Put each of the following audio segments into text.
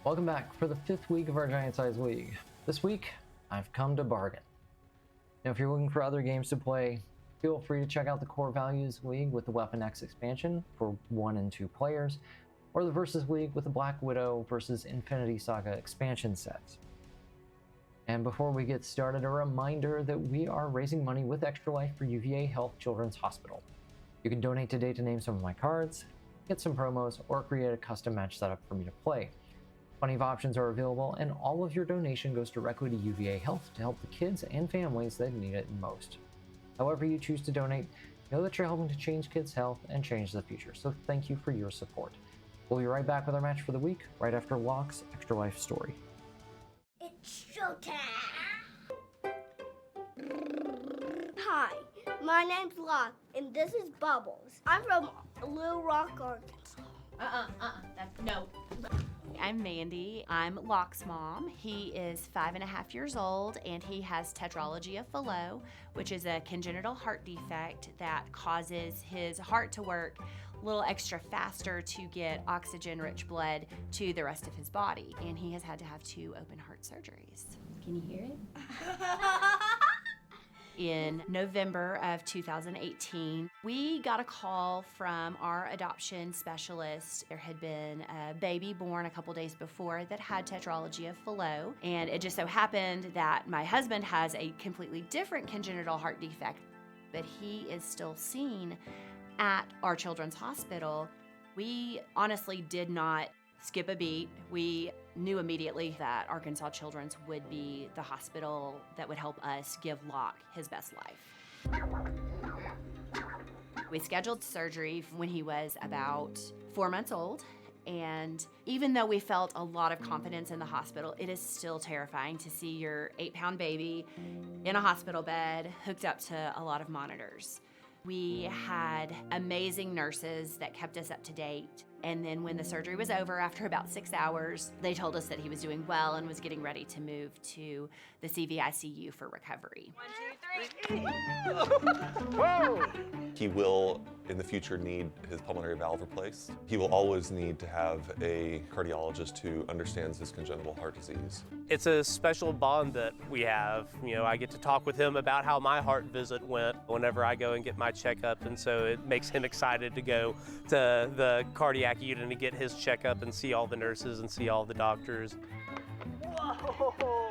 Welcome back for the 5th week of our Giant Size League. This week, I've come to bargain. Now, if you're looking for other games to play, feel free to check out the Core Values League with the Weapon X expansion for 1 and 2 players, or the Versus League with the Black Widow versus Infinity Saga expansion sets. And before we get started, a reminder that we are raising money with Extra Life for UVA Health Children's Hospital. You can donate today to name some of my cards, get some promos, or create a custom match setup for me to play. Plenty of options are available, and all of your donation goes directly to UVA Health to help the kids and families that need it most. However you choose to donate, know that you're helping to change kids' health and change the future, so thank you for your support. We'll be right back with our match for the week, right after Locke's Extra Life story. It's showtime! Hi, my name's Locke, and this is Bubbles. I'm from Little Rock, Arkansas. No. I'm Mandy. I'm Locke's mom. He is 5.5 years old, and he has tetralogy of Fallot, which is a congenital heart defect that causes his heart to work a little extra faster to get oxygen-rich blood to the rest of his body. And he has had to have 2 open heart surgeries. Can you hear it? In November of 2018, we got a call from our adoption specialist. There had been a baby born a couple days before that had tetralogy of Fallot, and it just so happened that my husband has a completely different congenital heart defect, but he is still seen at our children's hospital. We honestly did not skip a beat. We knew immediately that Arkansas Children's would be the hospital that would help us give Locke his best life. We scheduled surgery when he was about 4 months old, and even though we felt a lot of confidence in the hospital, it is still terrifying to see your 8-pound baby in a hospital bed hooked up to a lot of monitors. We had amazing nurses that kept us up to date. And then when the surgery was over, after about 6 hours, they told us that he was doing well and was getting ready to move to the CVICU for recovery. 1, 2, 3. Whoa! He will, in the future, need his pulmonary valve replaced. He will always need to have a cardiologist who understands his congenital heart disease. It's a special bond that we have. You know, I get to talk with him about how my heart visit went whenever I go and get my checkup, and so it makes him excited to go to the cardiac unit and get his checkup and see all the nurses and see all the doctors.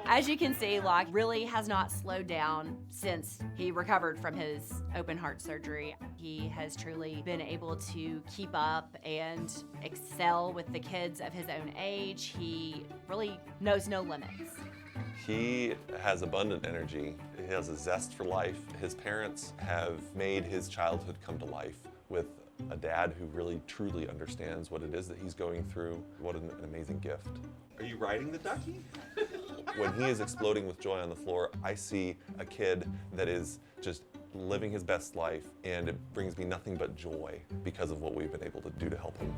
As you can see, Locke really has not slowed down since he recovered from his open heart surgery. He has truly been able to keep up and excel with the kids of his own age. He really knows no limits. He has abundant energy. He has a zest for life. His parents have made his childhood come to life with a dad who really truly understands what it is that he's going through. What an amazing gift. Are you riding the ducky? When he is exploding with joy on the floor, I see a kid that is just living his best life, and it brings me nothing but joy because of what we've been able to do to help him.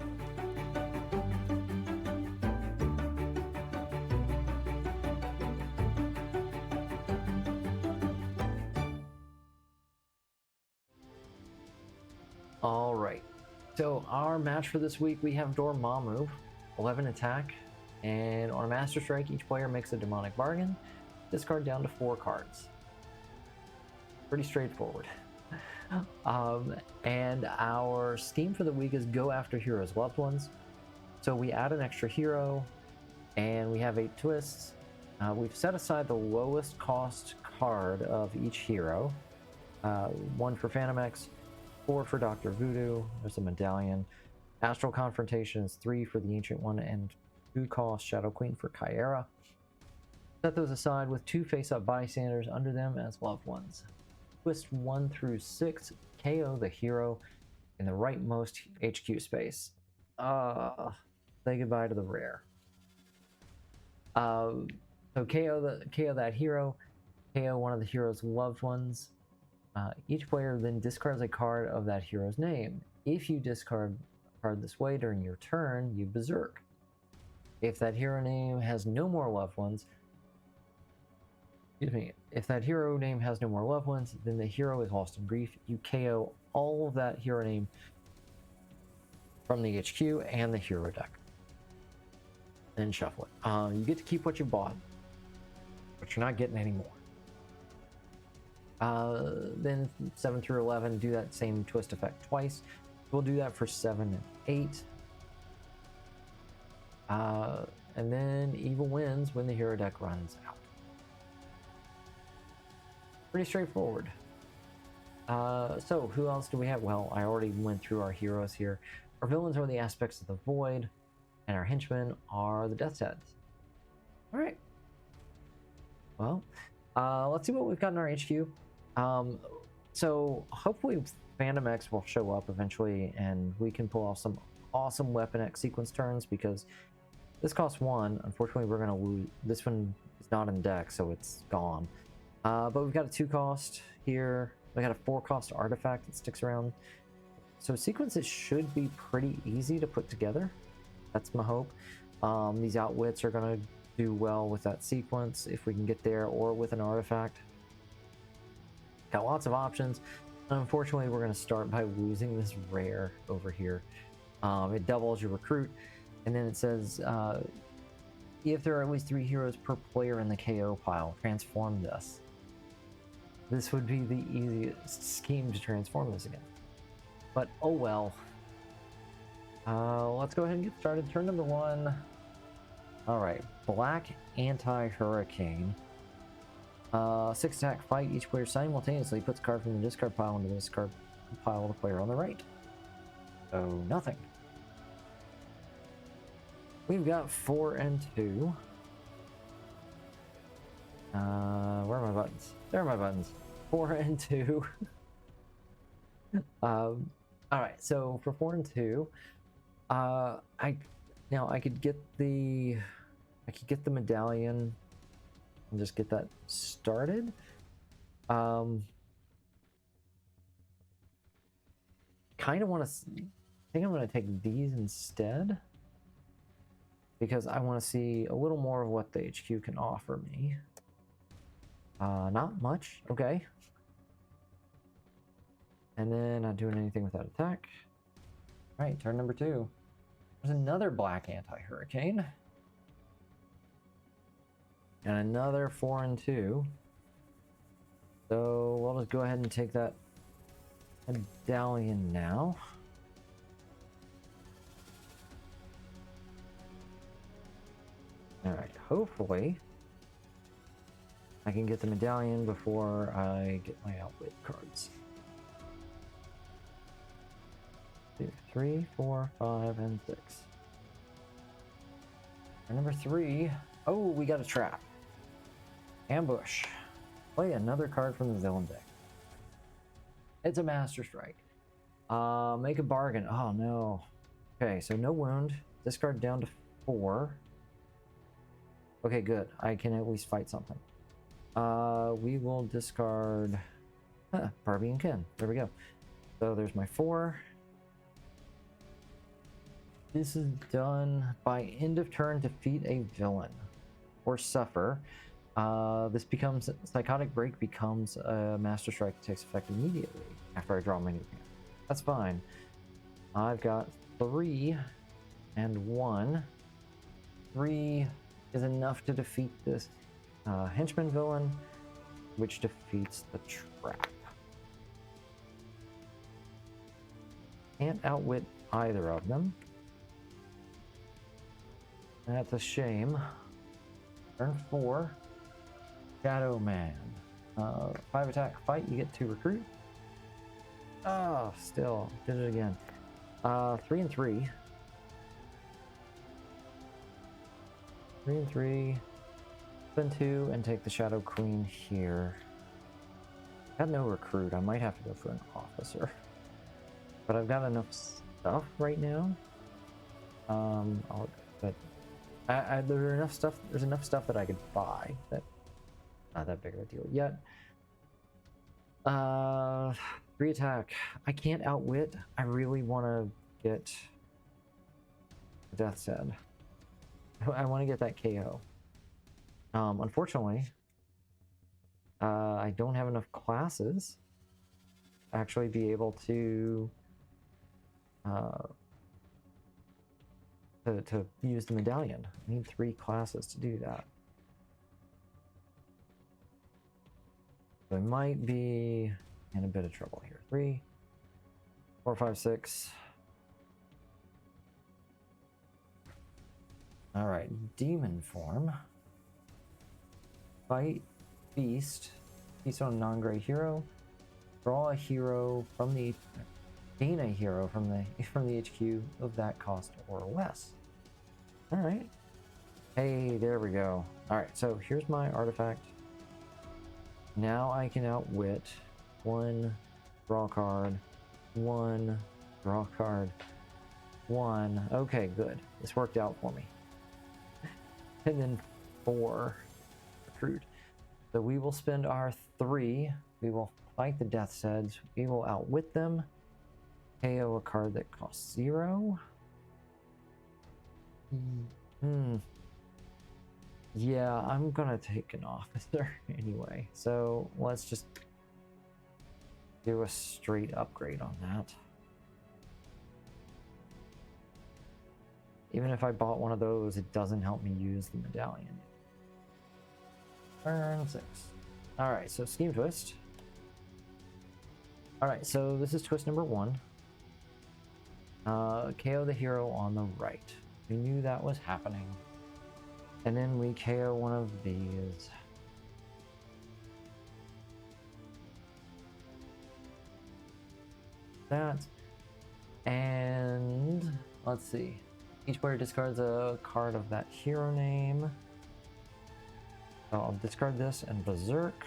All right, so our match for this week, we have Dormammu, 11 attack, and on a Master Strike, each player makes a demonic bargain, discard down to 4 cards. Pretty straightforward. And our scheme for the week is go after heroes' loved ones. So we add an extra hero, and we have 8 twists. We've set aside the lowest cost card of each hero. 1 for Phantom X, 4 for Dr. Voodoo, there's a medallion. Astral Confrontation is 3 for the Ancient One, and 2 cost Shadow Queen for Kyera. Set those aside with 2 face-up bystanders under them as loved ones. Twist 1 through 6, KO the hero in the rightmost HQ space. Say goodbye to the rare. So KO that hero, KO one of the hero's loved ones. Each player then discards a card of that hero's name. If you discard a card this way during your turn, you berserk. If that hero name has no more loved ones, if that hero name has no more loved ones, then the hero is lost in grief. You KO all of that hero name from the HQ and the hero deck. then shuffle it. You get to keep what you bought, but you're not getting any more. Then 7 through 11, do that same twist effect twice. We'll do that for 7 and 8. And then evil wins when the hero deck runs out. Pretty straightforward. So who else do we have? Well, I already went through our heroes here. Our villains are the aspects of the void, and our henchmen are the death's heads. All right. Well, let's see what we've got in our HQ. So hopefully Phantom X will show up eventually, and we can pull off some awesome Weapon X sequence turns, because this costs 1. Unfortunately, we're gonna lose. This one is not in deck, so it's gone. But we've got a 2 cost here. We got a 4 cost artifact that sticks around. So sequences should be pretty easy to put together. That's my hope. These outwits are gonna do well with that sequence if we can get there, or with an artifact. Got lots of options. Unfortunately, we're gonna start by losing this rare over here. It doubles your recruit, and then it says if there are at least 3 heroes per player in the KO pile, transform this. This would be the easiest scheme to transform this again. But oh well. Let's go ahead and get started. Turn number 1. Alright, Black Anti-Hurricane. 6 attack fight. Each player simultaneously puts a card from the discard pile into the discard pile of the player on the right. So nothing. We've got 4 and 2. Where are my buttons? There are my buttons. 4 and 2. Alright, so for 4 and 2, I could get the medallion and just get that started. Kind of want to. I think I'm going to take these instead, because I want to see a little more of what the HQ can offer me. Not much. Okay. And then not doing anything with that attack. All right, turn number 2. There's another Black Anti-Hurricane. And another 4 and 2. So we'll just go ahead and take that medallion now. Alright, hopefully I can get the medallion before I get my outwit cards. 2, 3, 4, 5, and 6. And number 3. Oh, we got a trap. Ambush. Play another card from the villain deck. It's a Master Strike. Make a bargain. Oh no. Okay, so no wound. Discard down to 4. Okay, good. I can at least fight something. We will discard Barbie and Ken. There we go. So there's my 4. This is done by end of turn. Defeat a villain or suffer. This becomes Psychotic Break becomes a Master Strike that takes effect immediately after I draw my new hand. That's fine. I've got 3 and 1. 3 is enough to defeat this henchman villain, which defeats the trap. Can't outwit either of them. That's a shame. Turn 4. Shadow Man. 5 attack fight, you get 2 recruit. Oh, still did it again. 3 and 3. 3 and 3. Spend 2 and take the Shadow Queen here. I have no recruit. I might have to go for an officer. But I've got enough stuff right now. There's enough stuff that I could buy. That not that big of a deal yet. 3 attack. I can't outwit. I really want to get Death's Head. I want to get that KO. Unfortunately, I don't have enough classes to actually be able to to use the medallion. I need 3 classes to do that. So I might be in a bit of trouble here. 3, 4, 5, 6. All right, demon form. Fight, feast, feast on a non-gray hero. Draw a hero from the, gain a hero from the HQ of that cost or less. All right. Hey, there we go. All right, so here's my artifact. Now I can outwit 1, draw card, 1, draw card, 1. Okay, good. This worked out for me. And then 4 recruit. So we will spend our 3. We will fight the Death's Heads. We will outwit them. KO a card that costs 0. Yeah, I'm gonna take an officer anyway. So let's just do a straight upgrade on that. Even if I bought one of those, it doesn't help me use the medallion. Turn 6. Alright, so Scheme Twist. Alright, so this is twist number 1. KO the hero on the right. We knew that was happening. And then we KO one of these. That. And let's see. Each player discards a card of that hero name. So I'll discard this and Berserk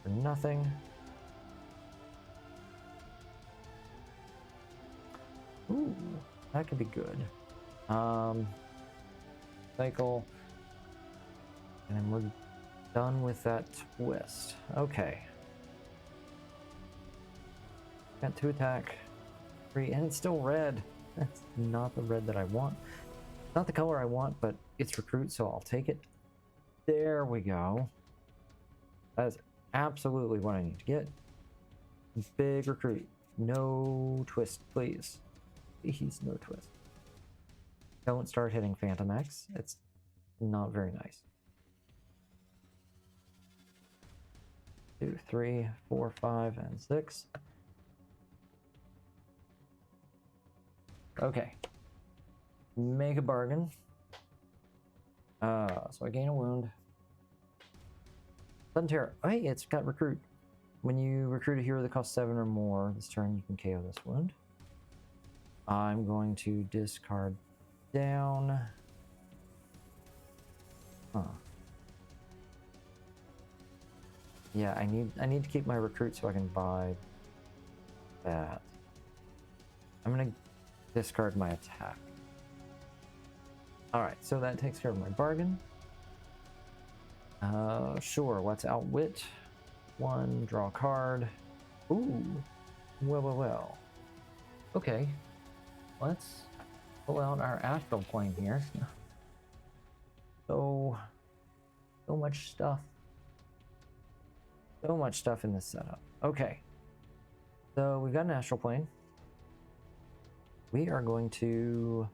for nothing. Ooh, that could be good. Cycle. And then we're done with that twist. Okay. Got 2 attack, 3, and it's still red. That's not the red that I want. Not the color I want, but it's recruit, so I'll take it. There we go. That is absolutely what I need to get. Big recruit. No twist, please. Please, no twist. Don't start hitting Phantom X. It's not very nice. 2, 3, 4, 5, and 6. Okay. Make a bargain. So I gain a wound. Sudden Terror. Oh, hey, it's got recruit. When you recruit a hero that costs 7 or more this turn, you can KO this wound. I'm going to discard down. Huh. Yeah, I need to keep my recruit so I can buy that. I'm gonna discard my attack. Alright, so that takes care of my bargain. Sure, let's outwit. 1, draw a card. Ooh. Well. Okay. Let's pull out our astral plane here. So much stuff. So much stuff in this setup. Okay. So we've got an astral plane. We are going to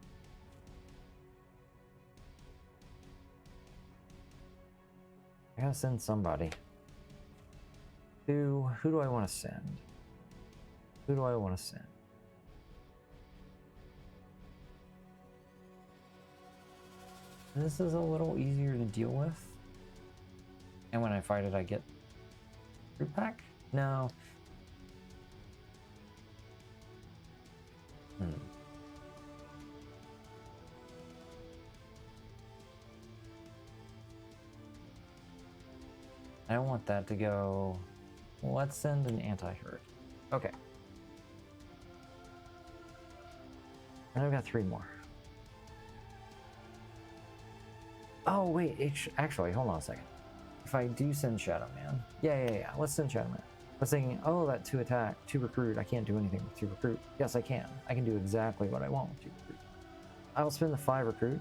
I gotta send somebody. Who do I want to send? Who do I want to send? This is a little easier to deal with. And when I fight it, I get fruit pack? No. I don't want that to go. Let's send an anti-hurt. Okay. And I've got 3 more. Oh, wait. Actually, hold on a second. If I do send Shadow Man. Yeah. Let's send Shadow Man. I was thinking, oh, that 2 attack, 2 recruit. I can't do anything with 2 recruit. Yes, I can. I can do exactly what I want with 2 recruit. I will spend the 5 recruit.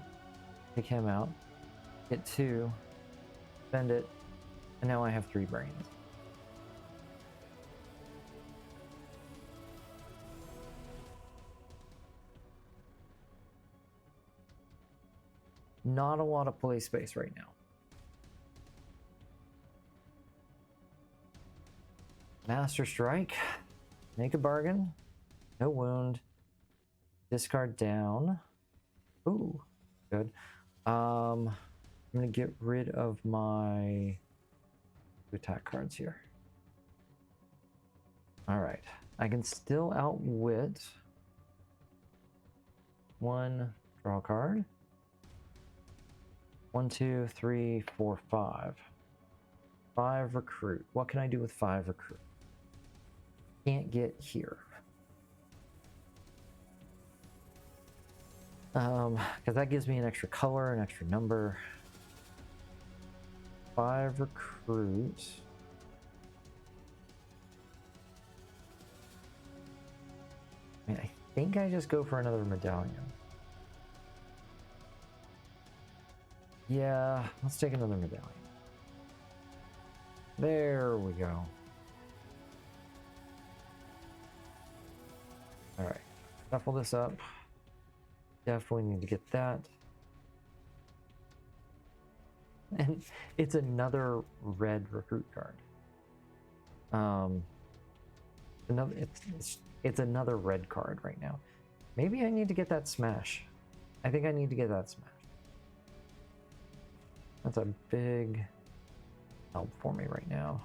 Take him out. Get 2. Spend it. And now I have 3 brains. Not a lot of play space right now. Master Strike. Make a bargain. No wound. Discard down. Ooh, good. I'm gonna get rid of my attack cards here. All right, I can still outwit one, draw a card. 1, 2, 3, 4, 5. 5 recruit. What can I do with 5 recruit? Can't get here. Because that gives me an extra color, an extra number. 5 recruit. I mean, I think I just go for another medallion. Yeah, let's take another medallion. There we go. All right, shuffle this up. Definitely need to get that. And it's another red recruit card. It's another red card right now. Maybe I need to get that smash. I think I need to get that smash. That's a big help for me right now.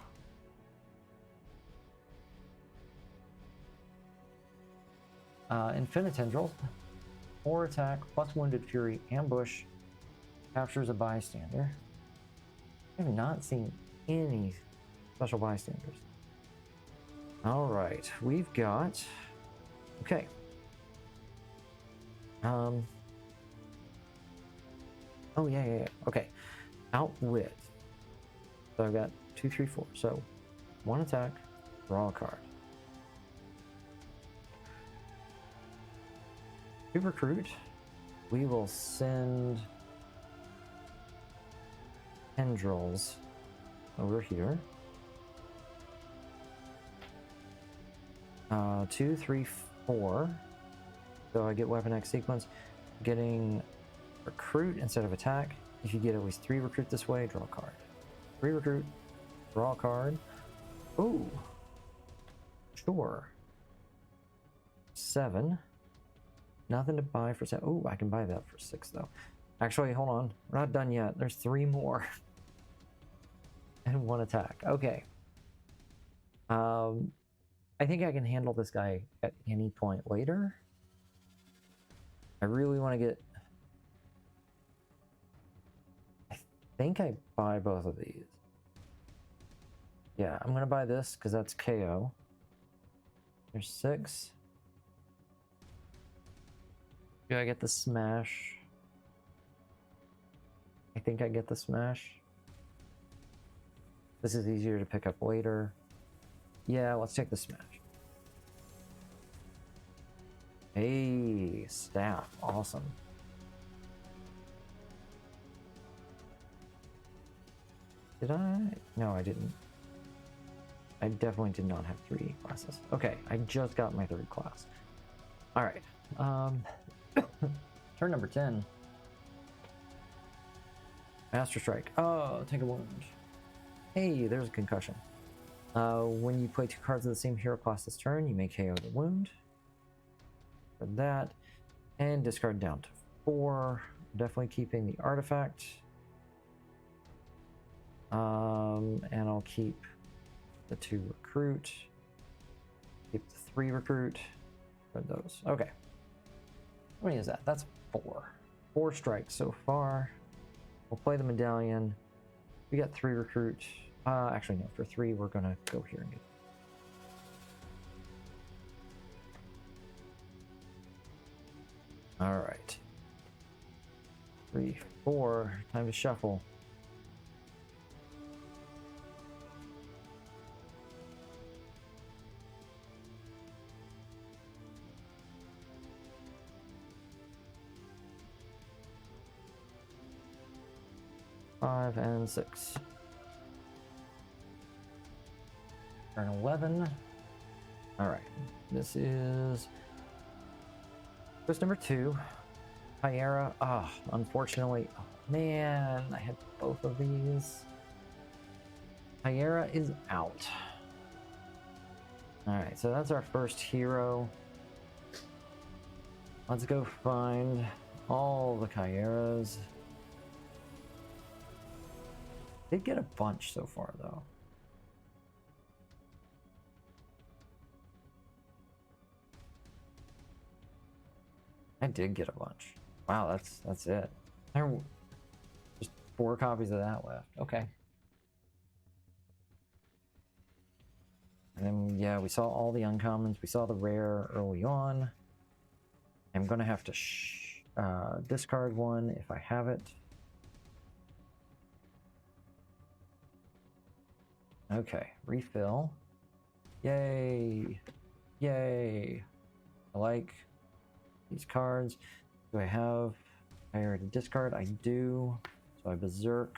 Infinitendril, 4 attack, plus wounded fury, ambush, captures a bystander. I have not seen any special bystanders. All right, we've got, okay. Oh yeah. Okay, outwit. So I've got 2, 3, 4. So 1 attack, draw a card. 2 recruit. We will send tendrils over here. 2, 3, 4. So I get Weapon X sequence. Getting recruit instead of attack. If you get at least 3 recruit this way, draw a card. 3 recruit, draw a card. Ooh, sure. 7. Nothing to buy for 7. Ooh, I can buy that for 6 though. Actually, hold on. We're not done yet. There's 3 more. And 1 attack. Okay. I think I can handle this guy at any point later. I really want to get... I think I buy both of these. Yeah, I'm going to buy this because that's KO. There's 6. Do I get the smash? I think I get the smash. This is easier to pick up later. Yeah, let's take the smash. Hey, staff. Awesome. Did I? No, I didn't. I definitely did not have 3 classes. Okay, I just got my 3rd class. All right. Turn number 10. Master Strike. Oh, take a wound. Hey, there's a concussion. When you play 2 cards of the same hero class this turn, you may KO the wound. For that. And discard down to 4. Definitely keeping the artifact. And I'll keep the 2 recruit. Keep the 3 recruit. For those. Okay. How many is that? That's 4. 4 strikes so far. We'll play the medallion. We got 3 recruit. Actually, no. For 3, we're gonna go here and get. All right. 3, 4. Time to shuffle. Five and 6. Turn 11. All right. This is twist number 2. Hyera. Oh, unfortunately. Oh, man, I had both of these. Hyera is out. Alright, so that's our first hero. Let's go find all the Hyeras. Did get a bunch so far, though. I did get a bunch. Wow, that's it. There were just 4 copies of that left. Okay. And then, yeah, we saw all the uncommons. We saw the rare early on. I'm going to have to discard one if I have it. Okay, refill. Yay! Yay! I like these cards. Do I have... I already discard? I do. So I berserk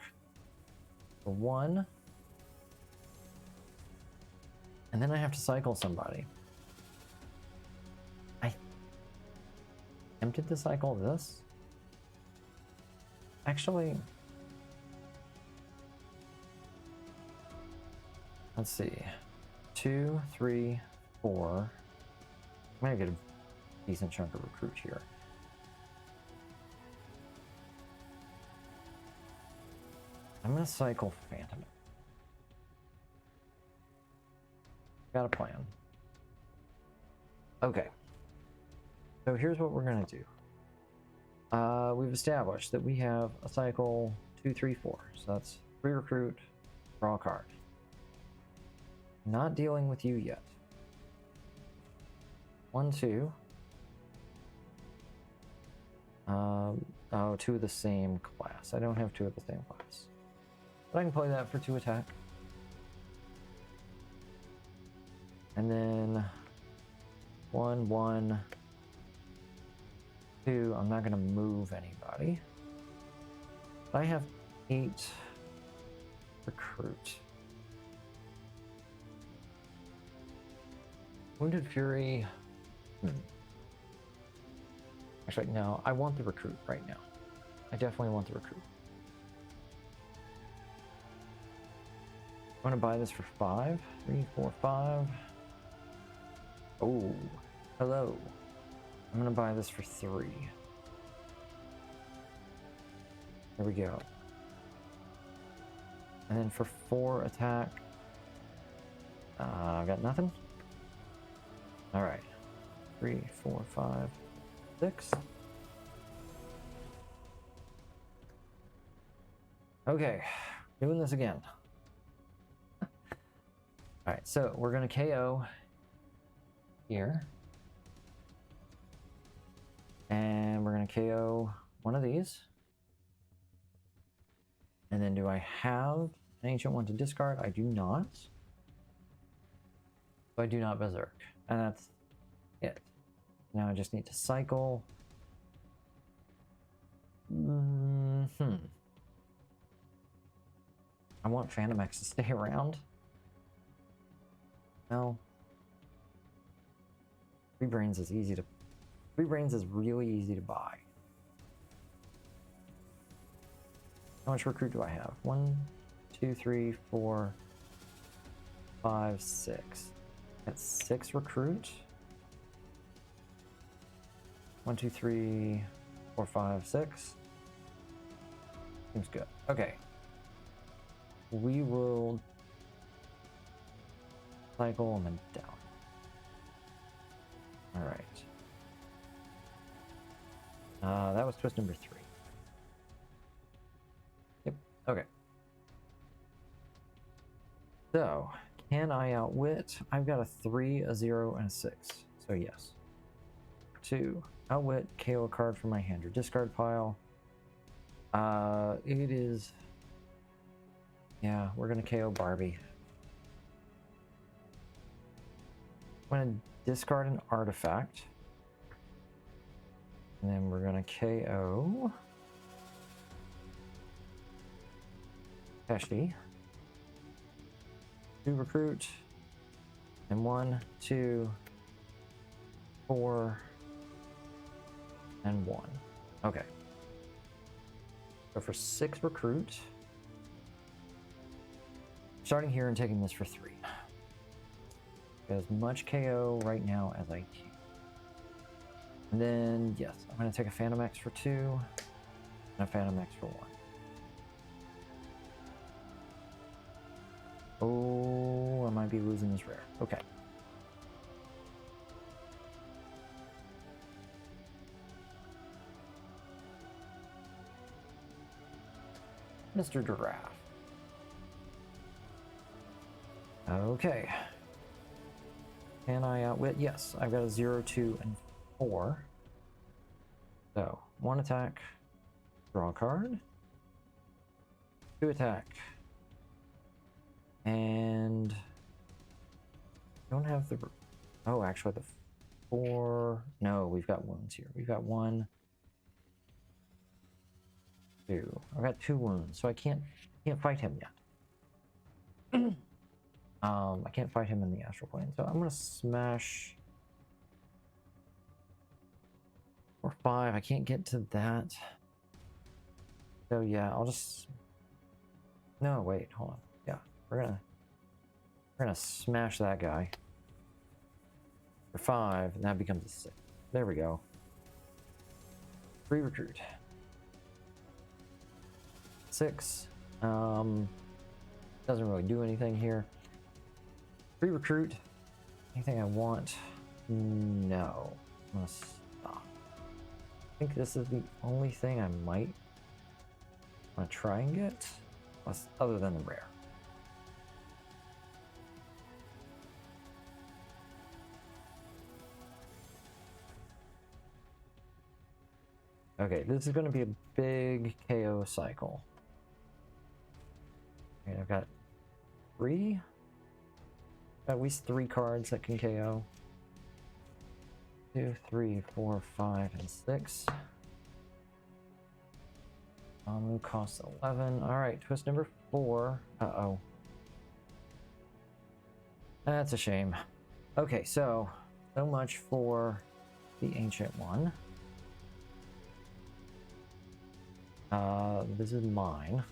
for 1. And then I have to cycle somebody. I tempted to cycle this. Actually, let's see. 2, 3, 4. I'm gonna get a decent chunk of recruit here. I'm gonna cycle Phantom. Got a plan. Okay. So here's what we're gonna do. We've established that we have a cycle 2, 3, 4. So that's 3 recruit, draw a card. Not dealing with you yet. 1, 2. Oh, 2 of the same class. I don't have 2 of the same class. But I can play that for 2 attack. And then 1, 1, 2. I'm not going to move anybody. I have 8 recruit. Wounded Fury. Actually, no. I want the recruit right now. I definitely want the recruit. I'm going to buy this for 5. 3, 4, 5. Oh, hello. I'm gonna buy this for 3. There we go. And then for 4 attack, I got nothing. All right, 3, 4, 5, 6. Okay, doing this again. All right, so we're gonna KO here. And we're going to KO one of these. And then do I have an ancient one to discard? I do not. So I do not berserk. And that's it. Now I just need to cycle. I want Phantom X to stay around. No. 3 brains is easy to... 3 brains is really easy to buy. How much recruit do I have? 1, 2, 3, 4, 5, 6. That's 6 recruit. 1, 2, 3, 4, 5, 6. Seems good. Okay. We will cycle and then down. All right. That was twist number 3. Yep. Okay. So, can I outwit? I've got a 3, a 0, and a 6. So yes. 2. Outwit, KO a card from my hand or discard pile. It is... Yeah, we're gonna KO Barbie. I'm gonna discard an artifact. And then we're gonna KO Pesci. 2 recruit. And 1, 2, 4, and 1. Okay. So for 6 recruit. Starting here and taking this for 3. Get as much KO right now as I can. And then, yes, I'm going to take a Phantom X for 2 and a Phantom X for 1. Oh, I might be losing this rare. Okay. Mr. Giraffe. Okay. Can I outwit? Yes, I've got a 0, 2, and 4. So, 1 attack, draw a card. 2 attack. And don't have the... Oh, actually the 4... No, we've got wounds here. We've got 1, 2. I've got 2 wounds, so I can't fight him yet. I can't fight him in the astral plane, so I'm gonna smash or 5. I can't get to that. So yeah, I'll just... No, wait, hold on. Yeah, we're gonna smash that guy for 5, and that becomes a 6. There we go. 3 recruit. 6. Doesn't really do anything here. 3 recruit. Anything I want? No. I'm gonna stop. I think this is the only thing I might want to try and get, other than the rare. Okay, this is going to be a big KO cycle. Okay, I've got 3. At least 3 cards that can KO. 2, 3, 4, 5, and 6. Dormammu costs 11. Alright, twist number 4. Uh-oh. That's a shame. Okay, so much for the Ancient One. This is mine.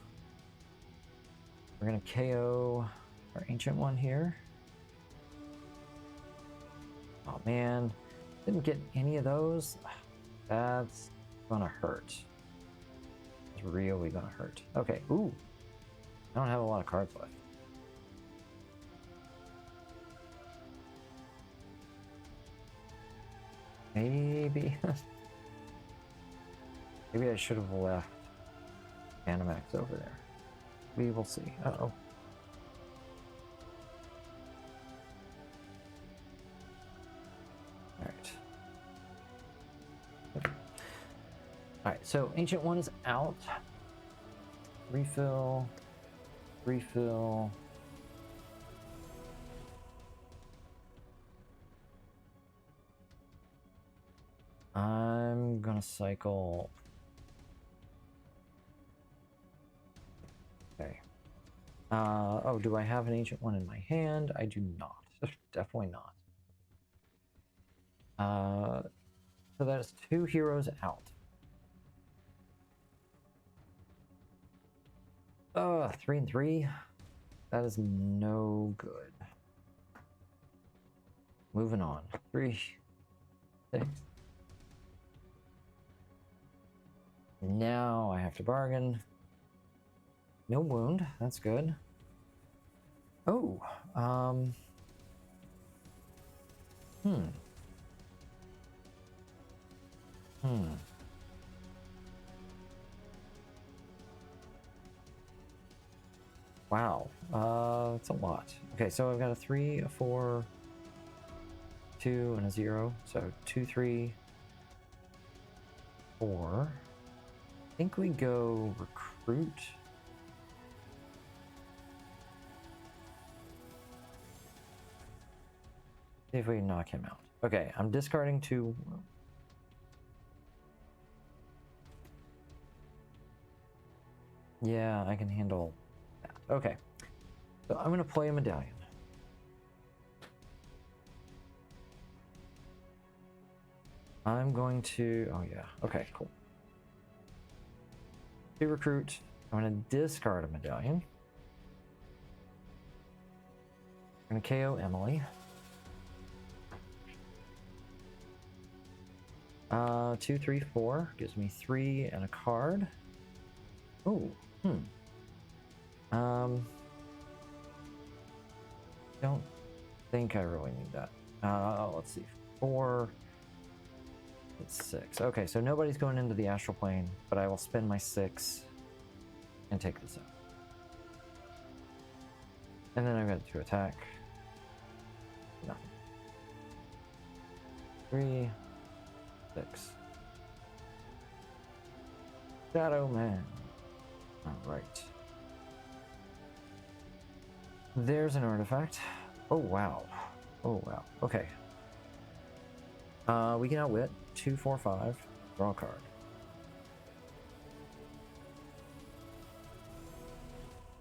We're gonna KO our Ancient One here. Oh man, didn't get any of those. That's gonna hurt. It's really gonna hurt. Okay, ooh. I don't have a lot of cards left. Maybe. Maybe I should have left Animax over there. We will see. Uh-oh. Alright, so Ancient One is out. Refill. Refill. I'm gonna cycle. Okay. Oh, do I have an Ancient One in my hand? I do not. Definitely not. So that's 2 heroes out. 3 and 3. That is no good. Moving on. 3, 6. Now I have to bargain. No wound. That's good. Oh. Wow. That's a lot. Okay, so I've got a 3, a 4, 2, and a 0. So 2, 3, 4. I think we go recruit. See if we can knock him out. Okay, I'm discarding 2. Yeah, I can handle that. Okay, so I'm going to play a medallion. I'm going to... Oh yeah, okay, cool. To recruit, I'm going to discard a medallion. I'm going to KO Emily. 2, 3, 4 gives me 3 and a card. Oh, don't think I really need that. Let's see, 4, it's 6. Okay, so nobody's going into the astral plane, but I will spend my 6 and take this out. And then I've got to attack. Nothing. 3, 6. Shadow Man. Alright. There's an artifact. Oh wow. Oh wow. Okay. We can outwit. 2, 4, 5. Draw a card.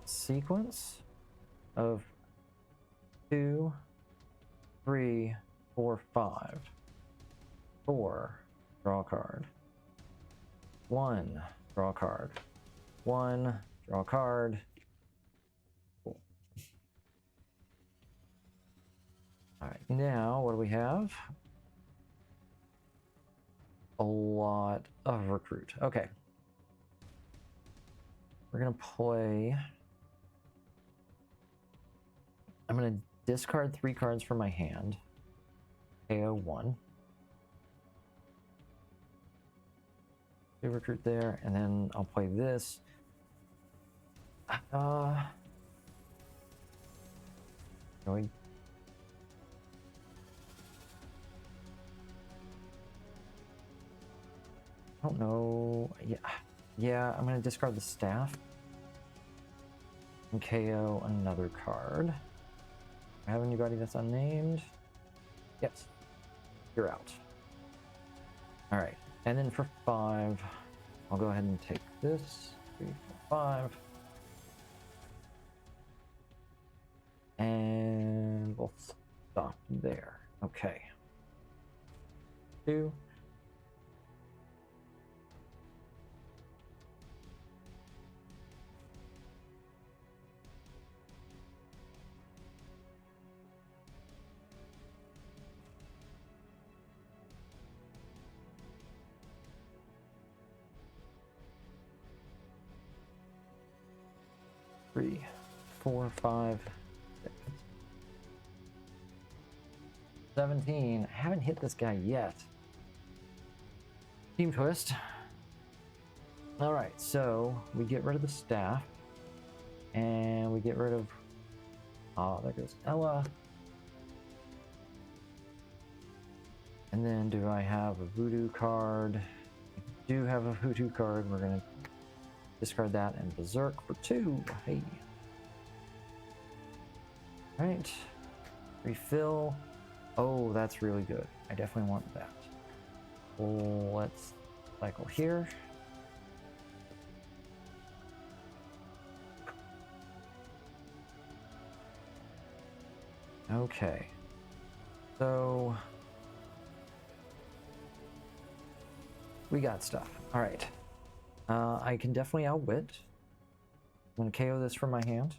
Sequence of 2, 3, 4, 5. 4. Draw a card. 1. Draw a card. 1. Draw a card. Cool. Alright, now what do we have? A lot of recruit. Okay. We're gonna play. I'm gonna discard 3 cards from my hand. KO 1. Recruit there, and then I'll play this. Going. I don't know. Yeah, I'm gonna discard the staff and KO another card. I have anybody that's unnamed? Yes. You're out. All right. And then for 5, I'll go ahead and take this. 3, 4, 5. And we'll stop there. Okay. 2. Three, 4, 5, 6. 17. I haven't hit this guy yet. Team twist. Alright, so we get rid of the staff. And we get rid of... Oh, there goes Ella. And then do I have a voodoo card? I do have a voodoo card. We're going to discard that and berserk for 2. Hey. Alright. Refill. Oh, that's really good. I definitely want that. Well, let's cycle here. Okay. So we got stuff. Alright. I can definitely outwit. I'm going to KO this from my hand.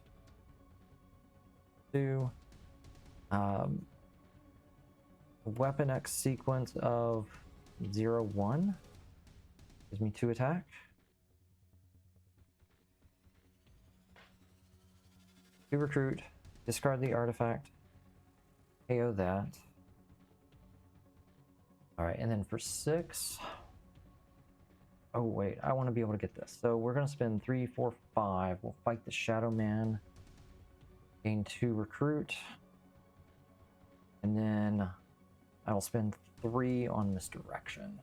2. Weapon X sequence of 0, 1. Gives me 2 attack. 2 recruit. Discard the artifact. KO that. Alright, and then for 6... Oh wait, I want to be able to get this. So we're going to spend 3, 4, 5. We'll fight the Shadow Man. Gain 2 recruit. And then I will spend 3 on misdirection.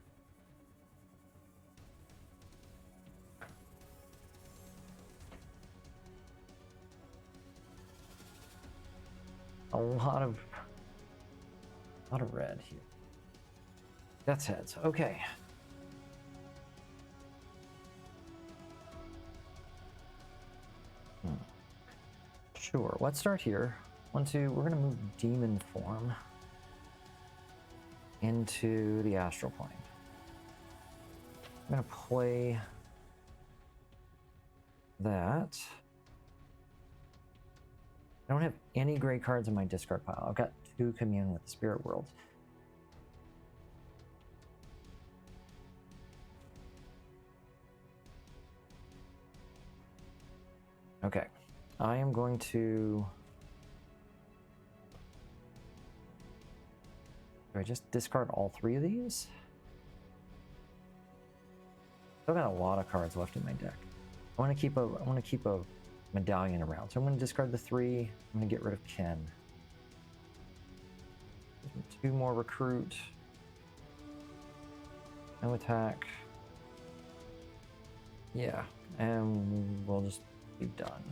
A lot of red here. Death's Heads. Okay. Sure, let's start here. 1, 2, we're gonna move demon form into the astral plane. I'm gonna play that. I don't have any gray cards in my discard pile. I've got 2 Commune with the Spirit World. Okay, I am going to... Do I just discard all 3 of these? Still got a lot of cards left in my deck. I want to keep a medallion around, so I'm going to discard the 3. I'm going to get rid of Ken. 2 more recruit. No attack. Yeah, and we'll just be done.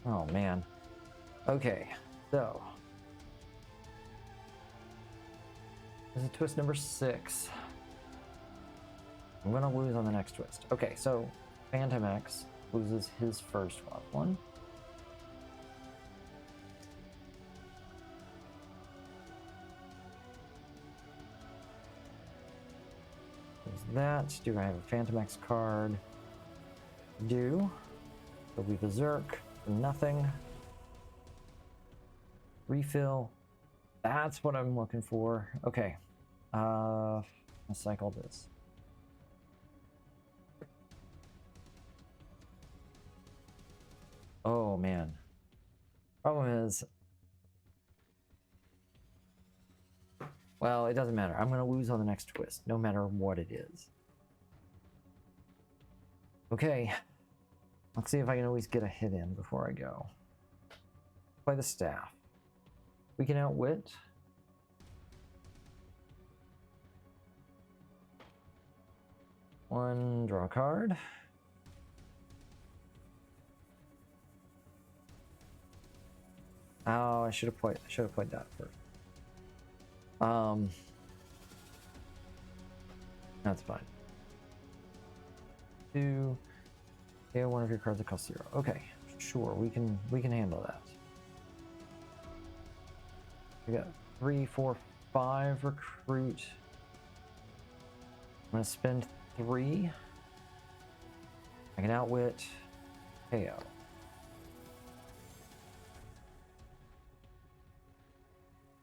Oh man. Okay, so this is twist number 6. I'm gonna lose on the next twist. Okay, so Phantom X loses his first one. There's that. Do I have a Phantom X card? Do. So we berserk for nothing. Refill. That's what I'm looking for. Okay. I'll cycle this. Oh man. Problem is, well, it doesn't matter. I'm going to lose on the next twist, no matter what it is. Okay. Let's see if I can always get a hit in before I go. Play the staff. We can outwit. One, draw a card. Oh, I should have played that first. That's fine. 2. Yeah, one of your cards that costs 0. Okay, sure, we can handle that. We got 3, 4, 5 recruit. I'm gonna spend 3. I can outwit KO.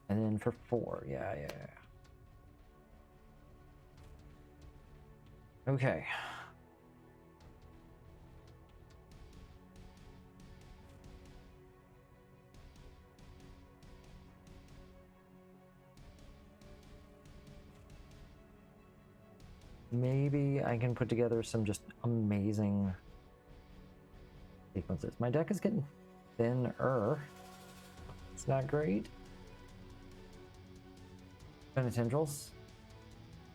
And then for 4, yeah. Okay. Maybe I can put together some just amazing sequences. My deck is getting thinner. It's not great. Tendrils.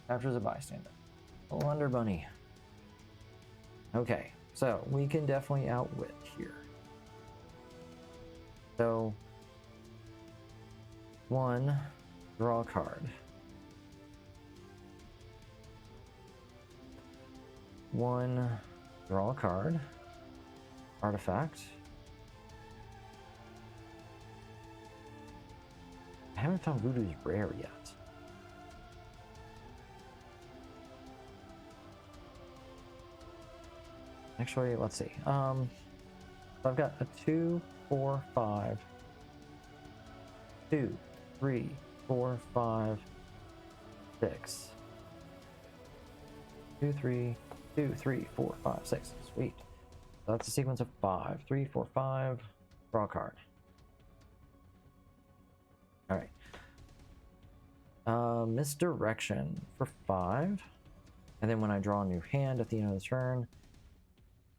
Captures a bystander. Wonder Bunny. Okay, so we can definitely outwit here. So, 1, draw a card. 1, draw a card. Artifact. I haven't found Voodoo's rare yet. Actually, let's see. So I've got a 2, 4, 5. 2, 3, 4, 5, 6. 2, 3, 2, 3, 4, 5, 6. Sweet. So that's a sequence of 5. 3, 4, 5. Draw a card. Alright. Misdirection for 5. And then when I draw a new hand at the end of the turn,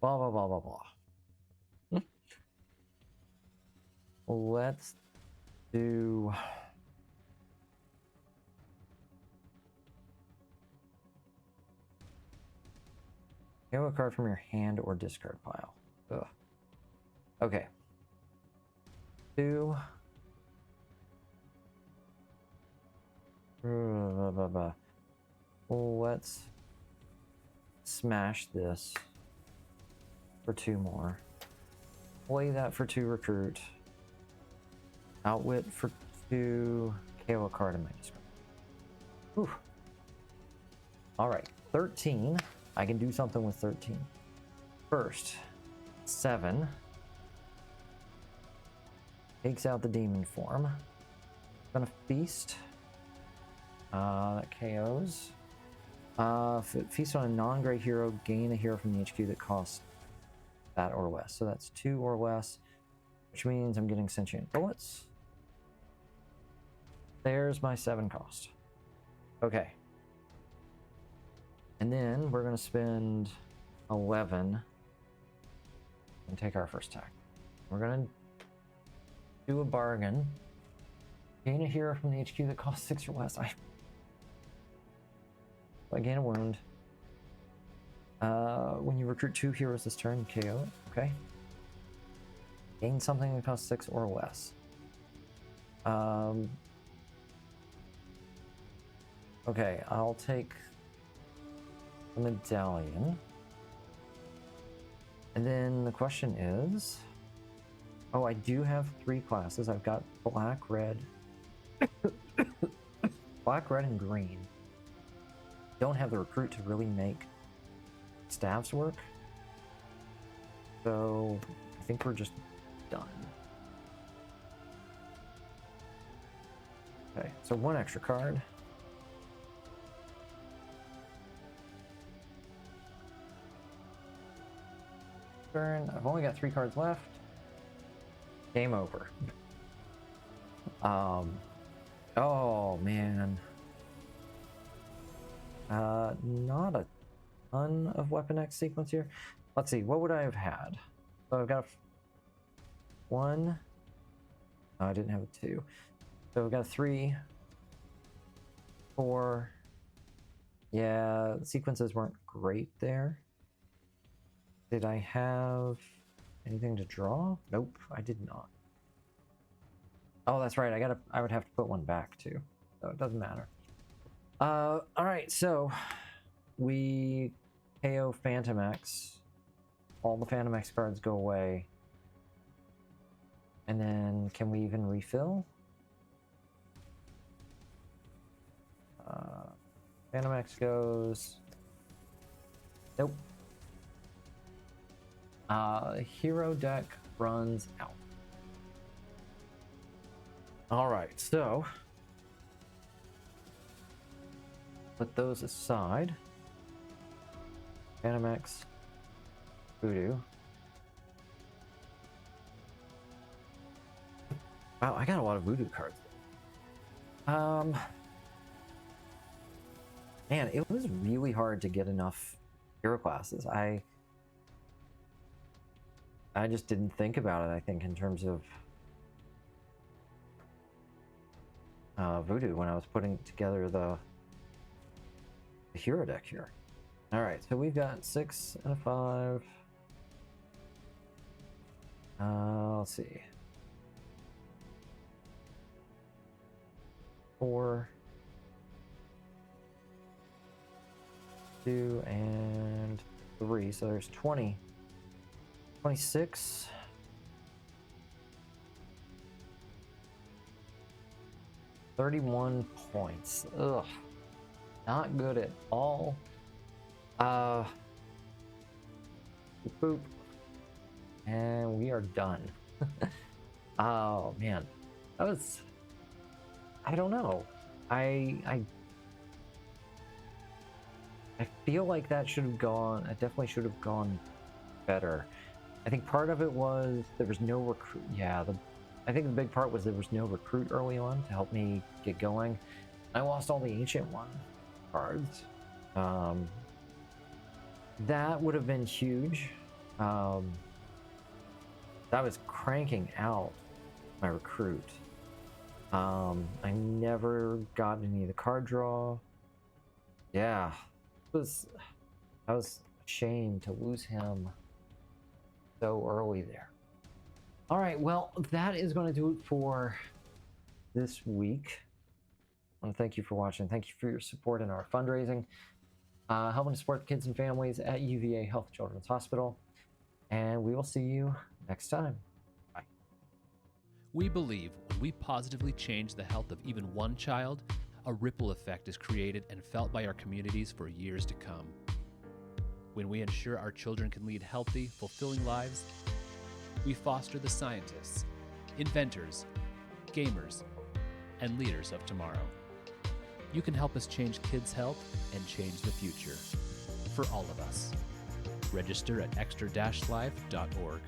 blah, blah, blah, blah, blah. Let's do... Go a card from your hand or discard pile. Ugh. Okay. 2. Blah, blah, blah. Let's smash this for 2 more. Play that for 2 recruit. Outwit for 2. KO a card in my discard. Whew. All right, 13. I can do something with 13. First, 7 takes out the demon form. Gonna feast. That KOs. Feast on a non-gray hero. Gain a hero from the HQ that costs that or less. So that's 2 or less, which means I'm getting sentient bullets. There's my 7 cost. Okay. And then we're going to spend 11 and take our first attack. We're going to do a bargain. Gain a hero from the HQ that costs 6 or less. I gain a wound. When you recruit 2 heroes this turn, KO it. Okay. Gain something that costs 6 or less. Okay, I'll take the medallion. And then the question is... Oh, I do have 3 classes. I've got black, red... black, red, and green. Don't have the recruit to really make staves work. So, I think we're just done. Okay, so 1 extra card. Turn. I've only got 3 cards left. Game over. Oh man. Not a ton of Weapon X sequence here. Let's see, what would I have had? So I've got a 1. Oh, I didn't have a 2. So I've got a 3, 4. Yeah, the sequences weren't great there. Did I have anything to draw? Nope, I did not. Oh, that's right. I would have to put 1 back too. So it doesn't matter. All right, so we KO Phantom X. All the Phantom X cards go away. And then can we even refill? Phantom X goes. Nope. Hero deck runs out. All right, so put those aside. Phantom X, Voodoo. Wow, I got a lot of Voodoo cards. Man, it was really hard to get enough hero classes. I just didn't think about it, I think, in terms of Voodoo when I was putting together the hero deck here. All right, so we've got 6 and a 5. Let's see. 4, 2, and 3. So there's 20. 26. $31 points. Ugh. Not good at all. Boop. And we are done. Oh man. That was, I don't know. I feel like that should have gone, I definitely should have gone better. I think part of it was there was no recruit. Yeah, I think the big part was there was no recruit early on to help me get going. I lost all the Ancient One cards. That would have been huge. I was cranking out my recruit. I never got any of the card draw. Yeah, I was ashamed to lose him so early there. All right, well, that is going to do it for this week. I want to thank you for watching. Thank you for your support in our fundraising, helping to support the kids and families at UVA Health Children's Hospital. And we will see you next time. Bye. We believe when we positively change the health of even one child, a ripple effect is created and felt by our communities for years to come. When we ensure our children can lead healthy, fulfilling lives, we foster the scientists, inventors, gamers, and leaders of tomorrow. You can help us change kids' health and change the future for all of us. Register at extra-life.org.